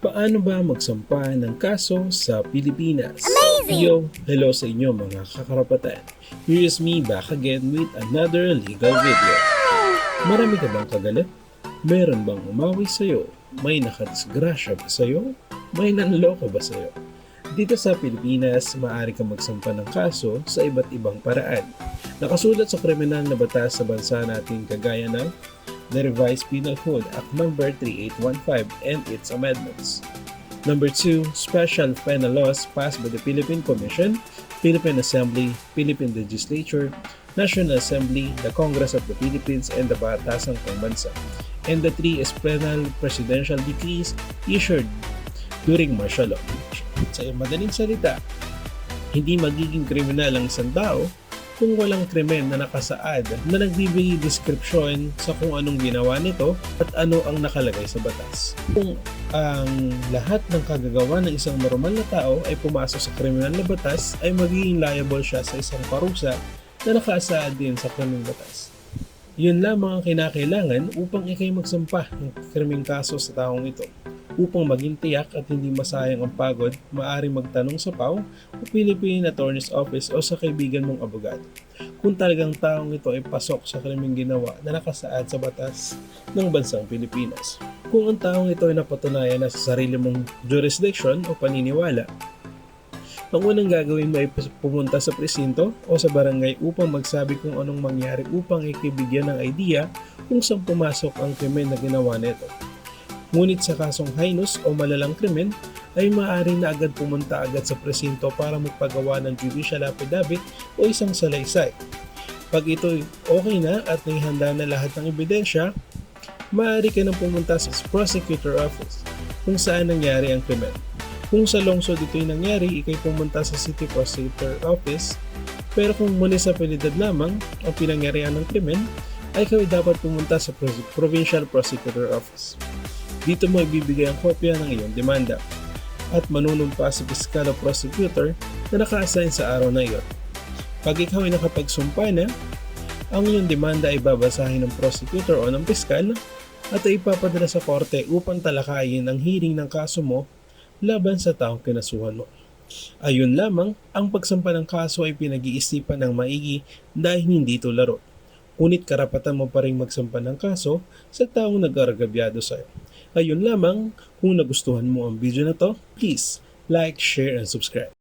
Paano ba magsampa ng kaso sa Pilipinas? Amazing! Yo, hello sa inyo mga kakarapatan. Here is me back again with another legal video. Marami ka bang kagalit? Meron bang umawi sa'yo? May nakadisgrasya ba sa'yo? May nanloko ba sa'yo? Dito sa Pilipinas, maaari kang magsampa ng kaso sa iba't ibang paraan. Nakasulat sa kriminal na batas sa bansa natin kagaya ng the Revised Penal Code Act No. 3815 and its amendments. Number 2, Special Penal Laws passed by the Philippine Commission, Philippine Assembly, Philippine Legislature, National Assembly, the Congress of the Philippines, and the Batasang Pambansa. And the 3 is Penal Presidential Decrees issued during martial law. Sa madaling salita, hindi magiging kriminal ang isang tao kung walang krimen na nakasaad na nagbibigay deskripsyon sa kung anong ginawa nito at ano ang nakalagay sa batas. Kung ang lahat ng kagagawa ng isang normal na tao ay pumasok sa kriminal na batas, ay magiging liable siya sa isang parusa na nakasaad din sa krimeng batas. Yun lamang ang kinakailangan upang ikay magsampa ng krimeng kaso sa taong ito. Upang maging tiyak at hindi masayang ang pagod, maaari magtanong sa PAO o Philippine Attorney's Office o sa kaibigan mong abogado. Kung talagang taong ito ay pasok sa krimeng ginawa na nakasaad sa batas ng bansang Pilipinas. Kung ang taong ito ay napatunayan na sa sarili mong jurisdiction o paniniwala, ang unang gagawin mo ay pumunta sa presinto o sa barangay upang magsabi kung anong mangyari upang ikibigyan ng idea kung saan pumasok ang krimen na ginawa nito. Ngunit sa kasong heinous o malalang krimen, ay maaari na agad pumunta agad sa presinto para magpagawa ng judicial affidavit o isang salaysay. Pag ito okay na at naihanda na lahat ng ebidensya, maaari ka nang pumunta sa prosecutor office kung saan nangyari ang krimen. Kung sa lungsod ito'y nangyari, ikay pumunta sa city prosecutor office, pero kung munisipalidad lamang ang pinangyarihan ng krimen, ay kayo dapat pumunta sa provincial prosecutor office. Dito mo ibibigay ang kopya ng iyong demanda at manunumpa sa piskal o prosecutor na naka-assign sa araw na iyon. Pag ikaw ay nakapagsumpa na, ang iyong demanda ay babasahin ng prosecutor o ng piskal at ay ipapadala sa korte upang talakayin ang hearing ng kaso mo laban sa taong kinasuhan mo. Ayun lamang, ang pagsampa ng kaso ay pinag-iisipan ng maigi dahil hindi ito laro. Ngunit karapatan mo pa rin magsampa ng kaso sa taong nag-aragabyado sa iyo. Ayun lamang, kung nagustuhan mo ang video na to, please like, share, and subscribe.